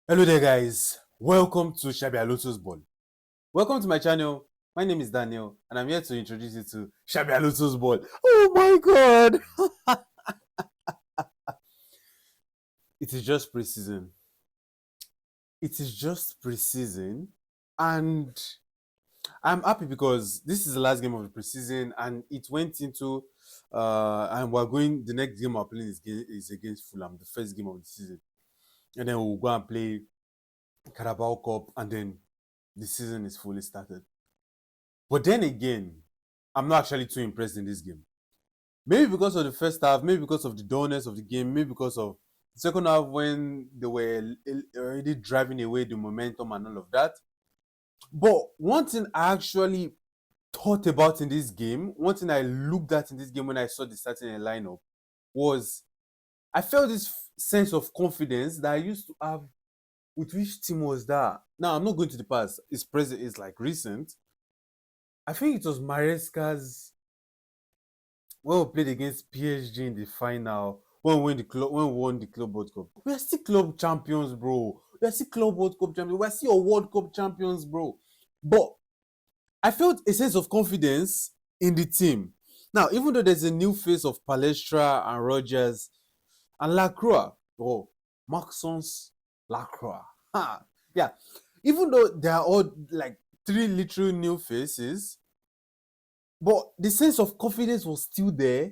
Hello there, guys. Welcome to Shabi Alonso's Ball. Welcome to my channel. My name is Daniel, and I'm here to introduce you to Shabi Alonso's Ball. Oh my god! It is just preseason. It is just preseason, and I'm happy because this is the last game of the preseason, and it went into and we're going. The next game we're playing is against Fulham, the first game of the season, and then we'll go and play Carabao Cup, and then the season is fully started. But then again, I'm not actually too impressed in this game. Maybe because of the first half, maybe because of the dullness of the game, maybe because of the second half when they were already driving away the momentum and all of that. But one thing I actually thought about in this game, one thing I looked at in this game when I saw the starting lineup was I felt this sense of confidence that I used to have with which team was that. Now I'm not going to the past. It's present. It's like recent. I think it was Maresca's when we played against PSG in the final, when we won the Club World Cup, we are still club champions, bro. We are still Club World Cup champions. We are still World Cup champions, bro. But I felt a sense of confidence in the team. Now, even though there's a new face of Palestra and Rogers and Lacroix, oh, Maxence Lacroix, yeah. Even though they are all like three literal new faces, but the sense of confidence was still there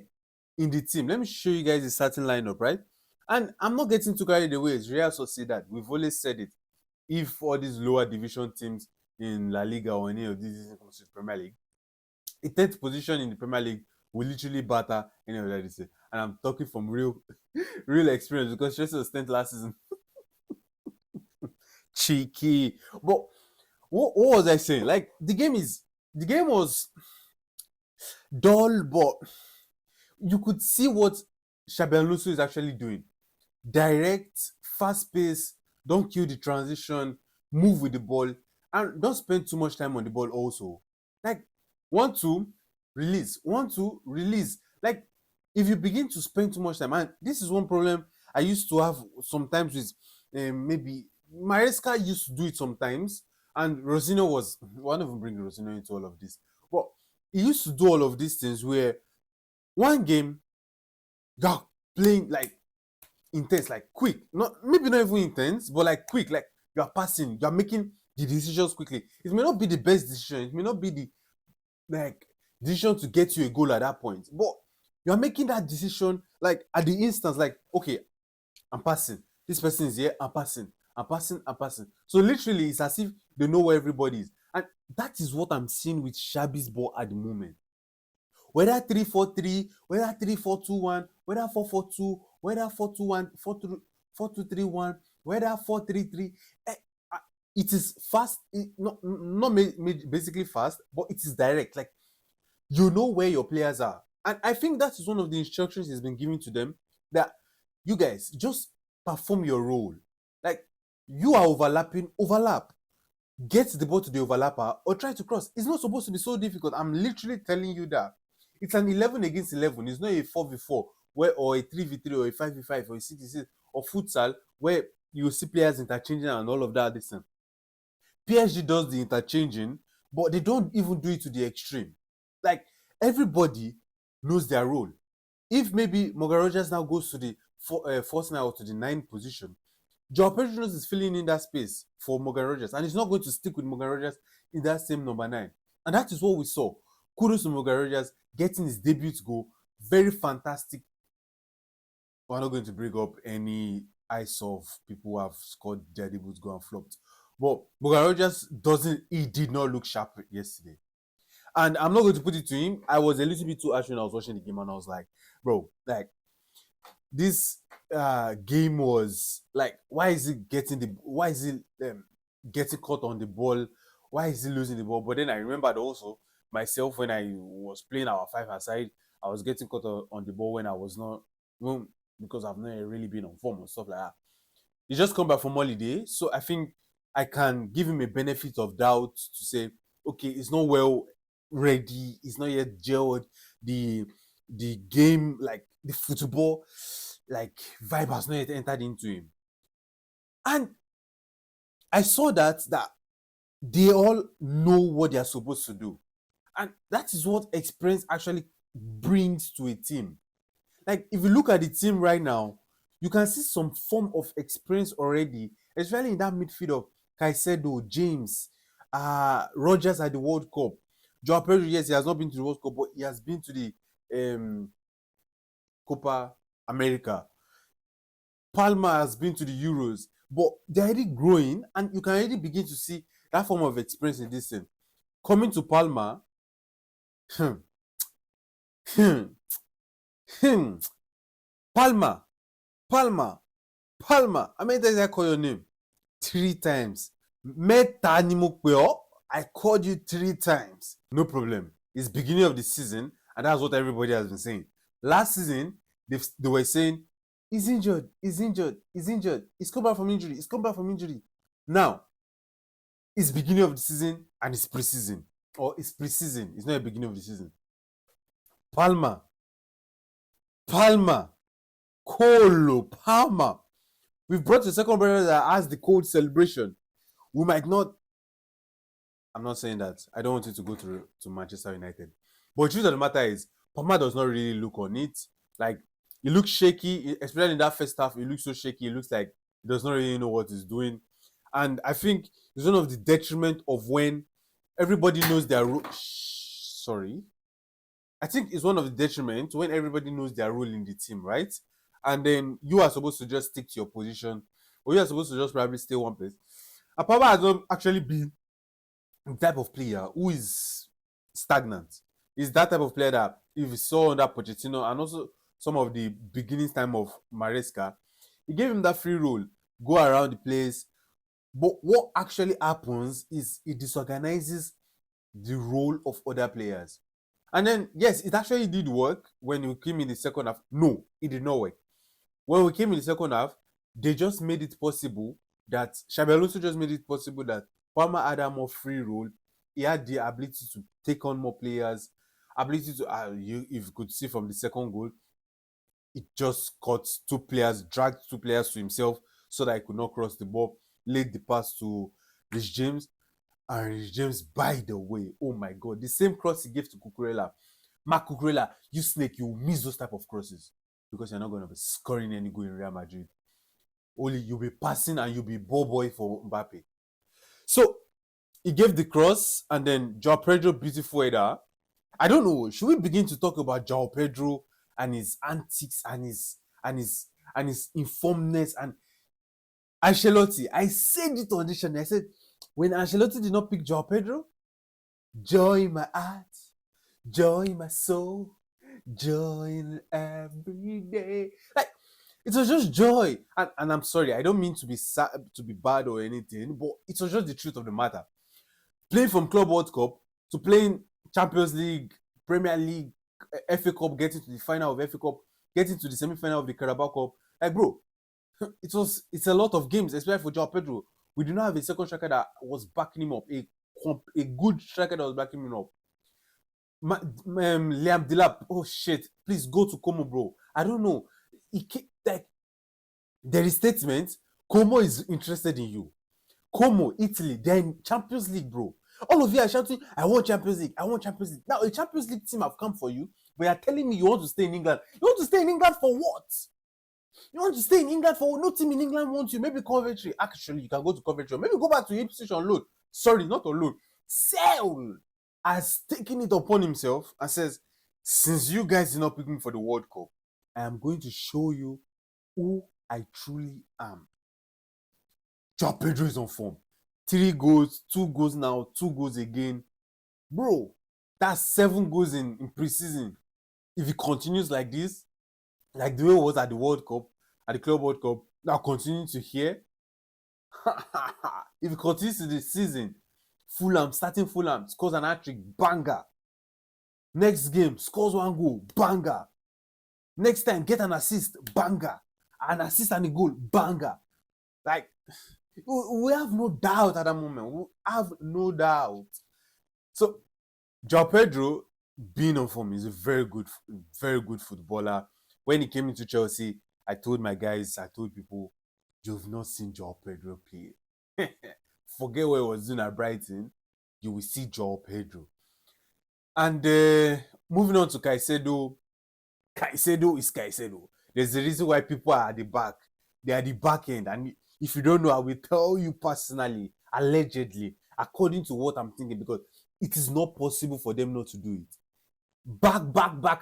in the team. Let me show you guys the starting lineup, right? And I'm not getting too carried away. It's Real Sociedad. We've always said it. If all these lower division teams in La Liga or any of these comes to the Premier League, a 10th position in the Premier League will literally batter any of that this year. And I'm talking from real real experience because Chelsea was 10th last season. Cheeky. But what was I saying? Like the game was dull, but you could see what Xabi Alonso is actually doing. Direct, fast pace, don't kill the transition, move with the ball, and don't spend too much time on the ball also. Like, 1-2, release. 1-2, release. Like, if you begin to spend too much time, and this is one problem I used to have sometimes with maybe Maresca used to do it sometimes, and Rosino was one of them bring Rosino into all of this. But he used to do all of these things where one game you're playing like intense, like quick, not maybe not even intense, but like quick, like you're passing, you're making the decisions quickly. It may not be the best decision, it may not be the like decision to get you a goal at that point, but you're making that decision like at the instance, like okay, I'm passing, this person is here, I'm passing. So literally, it's as if they know where everybody is, and that is what I'm seeing with Shabby's ball at the moment. Whether 3-4-3, whether 3-4-2-1, whether 4-4-2, whether 4-2-1, 4-2-3-1, whether 4-3-3, it is fast, not basically fast, but it is direct. Like, you know where your players are. And I think that is one of the instructions he's been giving to them, that you guys just perform your role. Like, you are overlapping, overlap. Get the ball to the overlapper or try to cross. It's not supposed to be so difficult. I'm literally telling you that. It's an 11 against 11. It's not a 4v4 where, or a 3v3 or a 5v5 or a 6v6 or futsal where you see players interchanging and all of that. Listen, PSG does the interchanging, but they don't even do it to the extreme. Like, everybody knows their role. If maybe Morgan Rogers now goes to the first nine or to the 9 position, Joao Pedro is filling in that space for Morgan Rogers, and he's not going to stick with Morgan Rogers in that same number 9. And that is what we saw. Kudos to Morgan Rogers getting his debut goal. Very fantastic. We're not going to bring up any eyes of people who have scored their debut goal and flopped. But Morgan Rogers he did not look sharp yesterday. And I'm not going to put it to him. I was a little bit too harsh when I was watching the game, and I was like, bro, like, this game was like, why is he getting caught on the ball? Why is he losing the ball? But then I remembered also myself when I was playing our 5-a-side, I was getting caught on the ball when I was not, well, because I've not really been on form and stuff like that. He just come back from holiday, so I think I can give him a benefit of doubt to say, okay, it's not well ready, it's not yet gelled. The game, like the football, like vibe has not yet entered into him. And I saw that they all know what they are supposed to do. And that is what experience actually brings to a team. Like, if you look at the team right now, you can see some form of experience already, especially in that midfield of Caicedo, James, Rogers at the World Cup. Joao Pedro, yes, he has not been to the World Cup, but he has been to the Copa America. Palmer has been to the Euros, but they're already growing, and you can already begin to see that form of experience in this thing. Coming to Palmer, hmm, hmm, hmm, Palmer, Palmer, Palmer. How many times did I call your name? 3 times. Meta ni mo pe ọ. I called you 3 times. No problem. It's beginning of the season, and that's what everybody has been saying. Last season, they were saying, he's injured, he's injured, he's injured. He's come back from injury, he's come back from injury. Now, it's beginning of the season and it's preseason. Or it's preseason. It's not the beginning of the season. Palmer, Colo, Palmer. We've brought the second brother that has the cold celebration. We might not. I'm not saying that. I don't want you to go to Manchester United. But the truth of the matter is, Palmer does not really look on it. Like, he looks shaky, especially in that first half. He looks so shaky. It looks like he does not really know what he's doing. And I think it's one of the detriment of when everybody knows their role. Sorry. I think it's one of the detriment when everybody knows their role in the team, right? And then you are supposed to just stick to your position, or you are supposed to just probably stay one place. And Palmer has not actually been the type of player who is stagnant. He's that type of player that if you saw under Pochettino and also some of the beginning time of Maresca, he gave him that free role, go around the place. But what actually happens is it disorganizes the role of other players. And then, yes, it actually did work when we came in the second half. No, it did not work. When we came in the second half, they just made it possible that Xabi Alonso just made it possible that Palmer had a more free role. He had the ability to take on more players, ability to, if you could see from the second goal, it just caught 2 players, dragged 2 players to himself so that he could not cross the ball, laid the pass to Rich James. And Rich James, by the way, oh my God, the same cross he gave to Cucurella. Mark Cucurella, you snake, you miss those type of crosses because you're not going to be scoring any goal in Real Madrid. Only you'll be passing and you'll be ball boy for Mbappe. So he gave the cross, and then Joao Pedro, beautiful header. I don't know. Should we begin to talk about Joao Pedro and his antics and his informedness and Ancelotti? I said it on this channel. I said when Ancelotti did not pick Joao Pedro, joy in my heart, joy in my soul, joy in every day. Like, it was just joy. And I'm sorry, I don't mean to be sad, to be bad or anything, but it was just the truth of the matter. Playing from Club World Cup to playing Champions League, Premier League, FA Cup, getting to the final of FA Cup, getting to the semi-final of the Carabao Cup. Like, bro, it's a lot of games, especially for Joao Pedro. We do not have a second striker that was backing him up, a good striker that was backing him up. Liam Delap, oh shit, please go to Como, bro. I don't know. Like, there is statement, Como is interested in you. Como, Italy, they're in Champions League, bro. All of you are shouting, I want Champions League, I want Champions League. Now, a Champions League team have come for you, but you're telling me you want to stay in England. You want to stay in England for what? You want to stay in England for no team in England wants you. Maybe Coventry. Actually, you can go to Coventry. Maybe go back to Ipswich on loan. Sorry, not on loan. Sell has taken it upon himself and says, since you guys did not pick me for the World Cup, I am going to show you who I truly am. Joao Pedro is on form. 3 goals, 2 goals now, 2 goals again. Bro, that's 7 goals in preseason. If he continues like this, like the way it was at the World Cup, at the Club World Cup, now continuing to here. If he continues to the season, starting Fulham, scores an hat-trick, banger. Next game, scores 1 goal, banger. Next time, get an assist, banger. An assist and a goal, banger. Like, we have no doubt at that moment. We have no doubt. So, Joao Pedro, being on form, is a very good footballer. When he came into Chelsea, I told my guys, I told people, you've not seen Joao Pedro play. Forget what he was doing at Brighton. You will see Joao Pedro. And moving on to Caicedo. Caicedo is Caicedo. There's a reason why people are at the back. They are the back end. And if you don't know, I will tell you personally, allegedly, according to what I'm thinking, because it is not possible for them not to do it. Back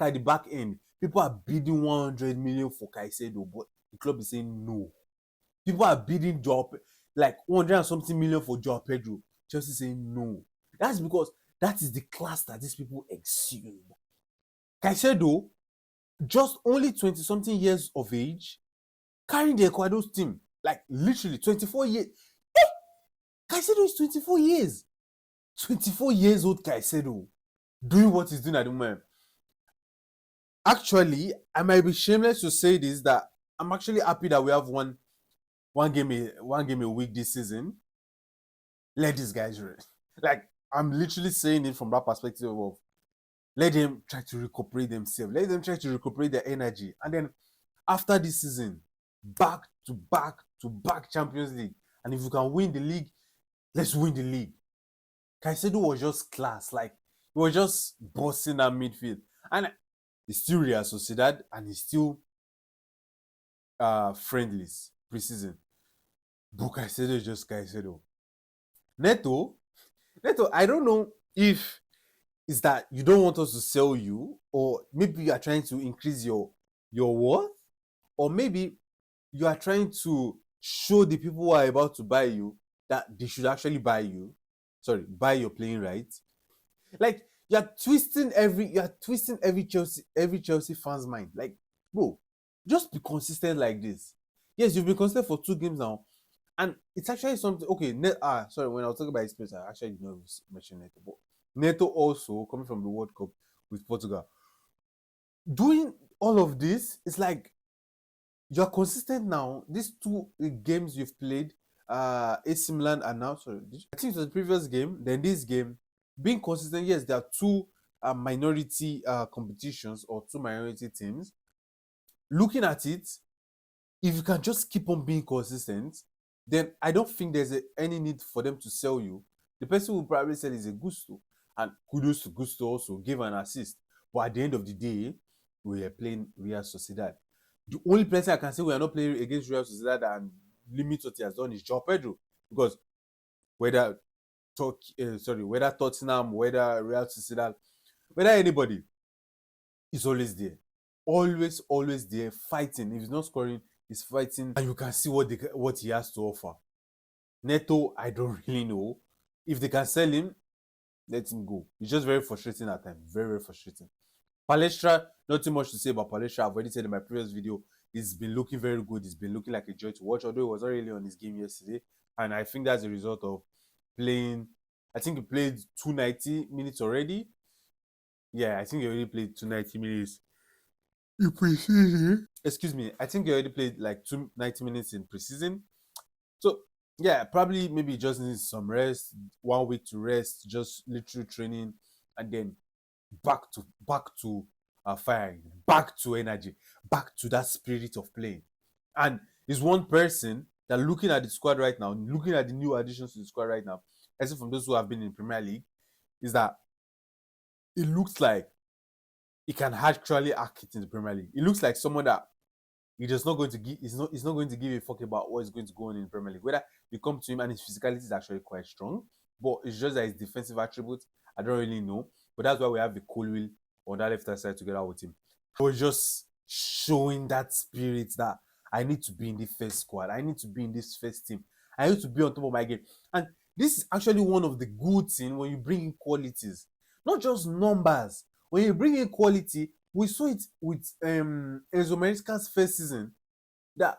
at the back end. People are bidding 100 million for Caicedo, but the club is saying no. People are bidding like 100 and something million for Joao Pedro. Chelsea saying no. That's because that is the class that these people exude. Caicedo, just only 20 something years of age, carrying the Ecuador's team. Like literally 24 years. Hey! Caicedo is 24 years. 24 years old Caicedo doing what he's doing at the moment. Actually, I might be shameless to say this, that I'm actually happy that we have one game a week this season. Let these guys rest. Like, I'm literally saying it from that perspective of let them try to recuperate themselves. Let them try to recuperate their energy. And then after this season, back to back Champions League. And if you can win the league, let's win the league. Caicedo was just class. Like, he was just bossing that midfield. And he's still Real Sociedad and he's still friendlies preseason. But Caicedo is just Caicedo. Neto, I don't know if it's that you don't want us to sell you, or maybe you are trying to increase your worth, or maybe you are trying to show the people who are about to buy you that they should actually buy you. Sorry, buy your playing right. Like, you're twisting every Chelsea fan's mind. Like, bro, just be consistent like this. Yes, you've been consistent for 2 games now. And it's actually something. Okay, sorry, when I was talking about experience, I actually did not mention Neto. But Neto also coming from the World Cup with Portugal. Doing all of this, it's like you're consistent now. These 2 games you've played, AC Milan and now, sorry, I think it was the previous game, then this game, being consistent. Yes, there are 2 minority competitions or 2 minority teams. Looking at it, if you can just keep on being consistent, then I don't think there's any need for them to sell you. The person will probably sell is a Gusto, and kudos to Gusto also, give an assist. But at the end of the day, we are playing Real Sociedad. The only person I can say we are not playing against Real Sociedad and limit what he has done is Joao Pedro, because whether Tottenham, whether Real Sociedad, whether anybody, is always there, always there, fighting. If he's not scoring, he's fighting, and you can see what he has to offer. Neto, I don't really know. If they can sell him, let him go. It's just very frustrating at times. Very, very frustrating. Palestra, not too much to say about Palestra. I've already said in my previous video, he's been looking very good. He's been looking like a joy to watch, although he was not really on his game yesterday. And I think that's a result of playing. I think he played 290 minutes already. Yeah, I think he already played 290 minutes in preseason. Excuse me. I think he already played like 290 minutes in preseason. So yeah, probably maybe just needs some rest, 1 week to rest, just literally training, and then back to firing, back to energy, back to that spirit of playing. And he's one person that, looking at the squad right now, looking at the new additions to the squad right now, except from those who have been in Premier League, is that it looks like he can actually act it in the Premier League. It looks like someone that he's not going to give a fuck about what is going to go on in the Premier League. Whether you come to him, and his physicality is actually quite strong, but it's just that his defensive attributes, I don't really know. But that's why we have the Colwill on that left hand side together with him. He was just showing that spirit that I need to be in the first squad. I need to be in this first team. I need to be on top of my game. And this is actually one of the good things when you bring in qualities, not just numbers. When you bring in quality, we saw it with Enzo Maresca's first season, that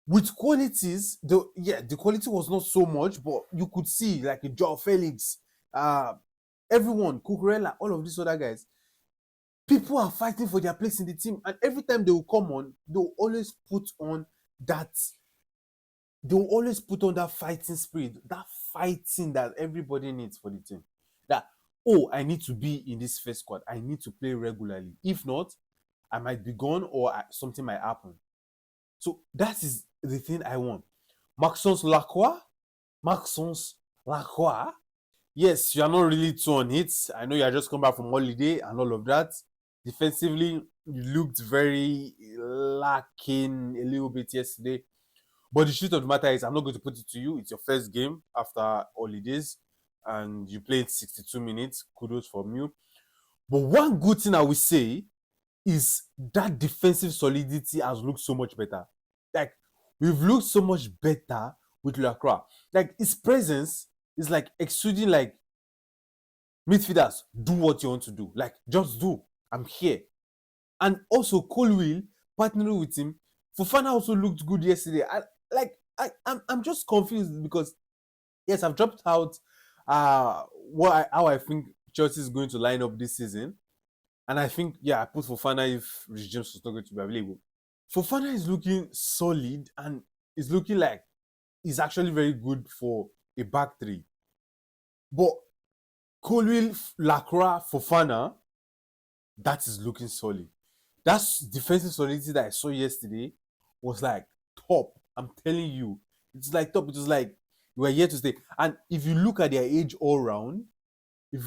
with qualities, the quality was not so much, but you could see like a Joao Felix, everyone, Cucurella, all of these other guys. People are fighting for their place in the team, and every time they will come on, they will always put on that fighting spirit, that fighting that everybody needs for the team. That, oh, I need to be in this first squad. I need to play regularly. If not, I might be gone, or something might happen. So that is the thing I want. Maxence Lacroix, Maxence Lacroix. Yes, you are not really too on it. I know you are just come back from holiday and all of that. Defensively, you looked very lacking a little bit yesterday. But the truth of the matter is, I'm not going to put it to you. It's your first game after holidays, and you played 62 minutes. Kudos from you. But one good thing I will say is that defensive solidity has looked so much better. Like, we've looked so much better with Lacroix. Like, his presence is like exuding, like, midfielders, do what you want to do. Like, just do. I'm here. And also, Colwill partnering with him. Fofana also looked good yesterday. I'm just confused because yes, I've dropped out how I think Chelsea is going to line up this season. And I think, yeah, I put Fofana if Rich James was not going to be available. Fofana is looking solid and is looking like he's actually very good for a back three. But Colwill, Lacroix, Fofana, that is looking solid. That defensive solidity that I saw yesterday was like top. I'm telling you, it's like top. It was like we are here to stay. And if you look at their age all round, they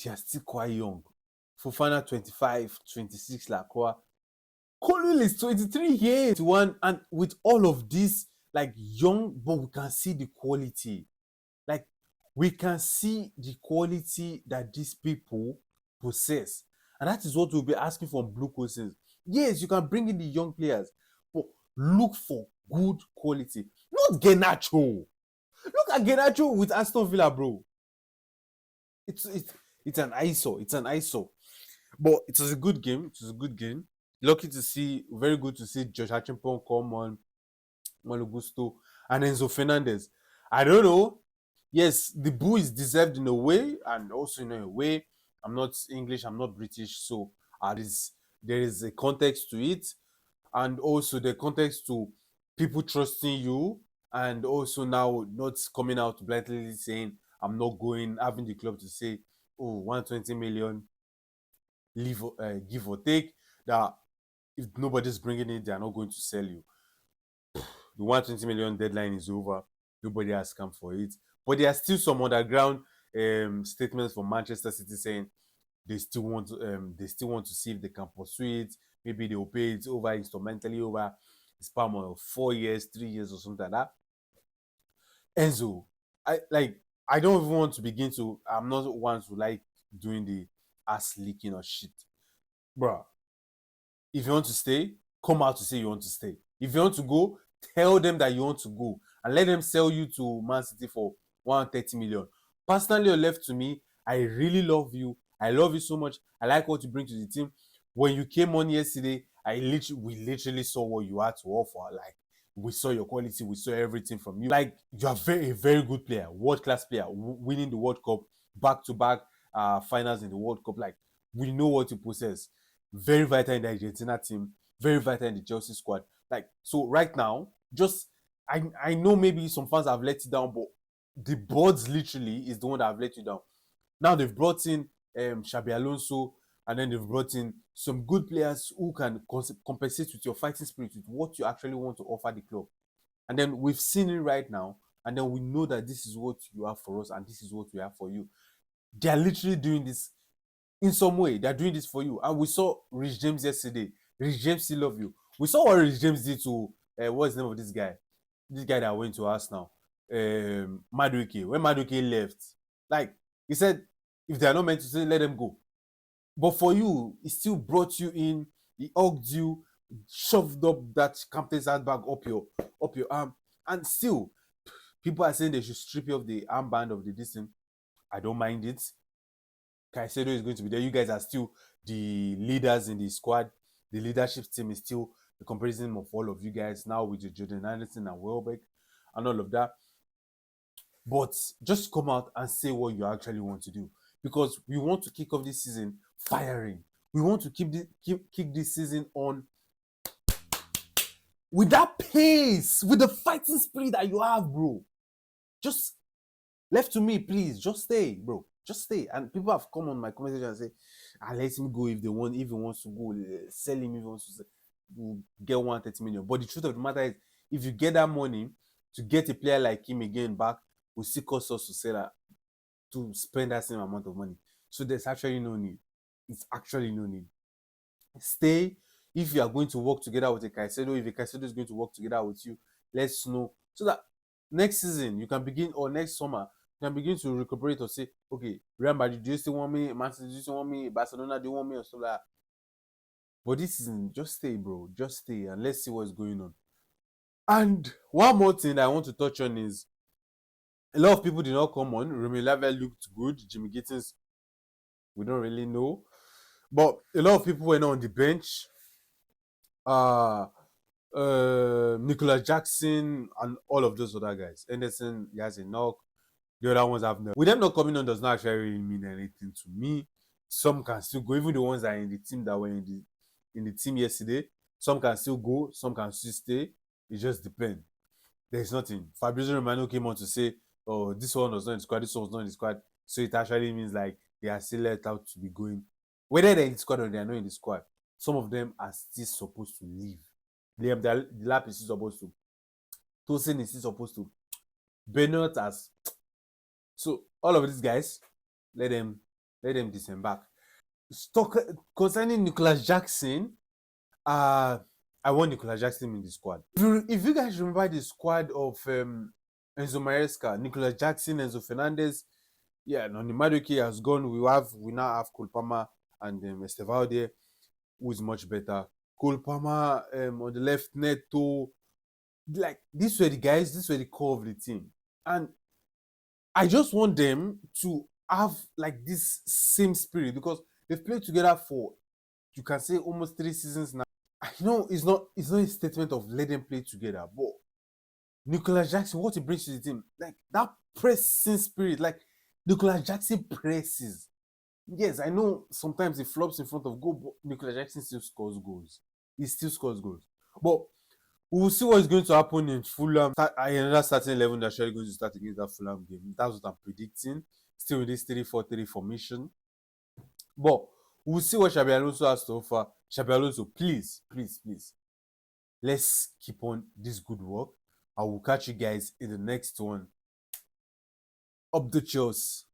are still quite young. Fofana 25, 26, Lacroix. Colwill is 23 years, one, and with all of this, like young, but we can see the quality. Like, we can see the quality that these people possess. And that is what we'll be asking from Blue Cousins. Yes, you can bring in the young players, but look for good quality. Not Garnacho. Look at Garnacho with Aston Villa, bro. It's an eyesore. It's an eyesore. But it was a good game. Lucky to see, very good to see Josh Achimpong come on, Malogusto, and Enzo Fernandez. I don't know. Yes, the boo is deserved in a way, and also in a way, I'm not English, I'm not British, so there is a context to it, and also the context to people trusting you, and also now not coming out blatantly saying I'm not going, having the club to say, oh, 120 million, leave, give or take, that if nobody's bringing it, they are not going to sell you. The 120 million deadline is over. Nobody has come for it. But there are still some underground statements from Manchester City saying they still want to see if they can pursue it. Maybe they will pay it over instrumentally over a span of 4 years, 3 years, or something like that. Enzo, I don't even want to begin to. I'm not one to like doing the ass leaking or shit, bro. If you want to stay, come out to say you want to stay. If you want to go, tell them that you want to go and let them sell you to Man City for 130 million. Personally, or left to me, I really love you. I love you so much. I like what you bring to the team. When you came on yesterday, we literally saw what you had to offer. Like, we saw your quality, we saw everything from you. Like, you are a very good player, world-class player, winning the World Cup, back-to-back finals in the World Cup. Like, we know what you possess. Very vital in the Argentina team, very vital in the Chelsea squad. Like, so right now, I know maybe some fans have let you down, but the boards literally is the one that have let you down. Now they've brought in Xabi Alonso, and then they've brought in some good players who can compensate with your fighting spirit, with what you actually want to offer the club. And then we've seen it right now, and then we know that this is what you have for us, and this is what we have for you. They are literally doing this in some way. They're doing this for you. And we saw Rich James yesterday. Rich James still love you. We saw what Rich James did to what's the name of this guy? This guy that went to us now. Madueke. When Madueke left, like he said, if they are not meant to say, let them go. But for you, he still brought you in, he hugged you, shoved up that captain's handbag up your arm, and still people are saying they should strip you of the armband of the distance. I don't mind it. Caicedo is going to be there. You guys are still the leaders in the squad. The leadership team is still the comparison of all of you guys now with Jordan Anderson and Welbeck and all of that. But just come out and say what you actually want to do, because we want to kick off this season firing. We want to kick this season on with that pace, with the fighting spirit that you have, bro. Just left to me, please. Just stay, bro. Just stay. And people have come on my comment section and say, let him go if he wants to go, sell him if he wants to sell, get 130 million. But the truth of the matter is, if you get that money, to get a player like him again back will still cost us to sell that, to spend that same amount of money. So there's actually no need. It's actually no need. Stay. If you are going to work together with a Caicedo, if a Caicedo is going to work together with you, let's know so that next season you can begin, or next summer you can begin to recuperate or say, okay, Real Madrid, do you still want me? Man City, do you still want me? Barcelona, do you want me? Or so like that. But this season, just stay, bro. Just stay and let's see what's going on. And one more thing that I want to touch on is a lot of people did not come on. Romelu Lavia looked good. Jimmy Gittins, we don't really know. But a lot of people were not on the bench. Nicolas Jackson and all of those other guys. Anderson, he has a knock. The other ones have no. With them not coming on does not actually really mean anything to me. Some can still go, even the ones that are in the team that were in the team yesterday. Some can still go, some can still stay. It just depends. There's nothing. Fabrizio Romano came on to say, "Oh, this one was not in the squad. This one was not in the squad." So it actually means like they are still let out to be going, whether they're in the squad or they are not in the squad. Some of them are still supposed to leave. Liam Delap is still supposed to. Tosin is still supposed to. Bernard as. So all of these guys, let them disembark. Stock concerning Nicolas Jackson, I want Nicolas Jackson in the squad. If you guys remember the squad of Enzo Maresca, Nicolas Jackson, Enzo Fernandez, yeah, Noni Madueke has gone. We now have Cole Palmer and Estevao there, who is much better. Cole Palmer on the left, Neto, like these were the guys, this were the core of the team, and I just want them to have like this same spirit because they've played together for, you can say, almost 3 seasons now. I know it's not a statement of let them play together, but Nicolas Jackson, what he brings to the team, like that pressing spirit, like Nicolas Jackson presses. Yes, I know sometimes he flops in front of goal, but Nicolas Jackson still scores goals. He still scores goals. But we will see what is going to happen in Fulham. Another starting 11 that's actually going to start against that Fulham game. That's what I'm predicting. Still with this 3-4-3 formation. But we'll see what Xabi Alonso has to offer. Xabi Alonso, please, please, please. Let's keep on this good work. I will catch you guys in the next one. Up the Chelsea.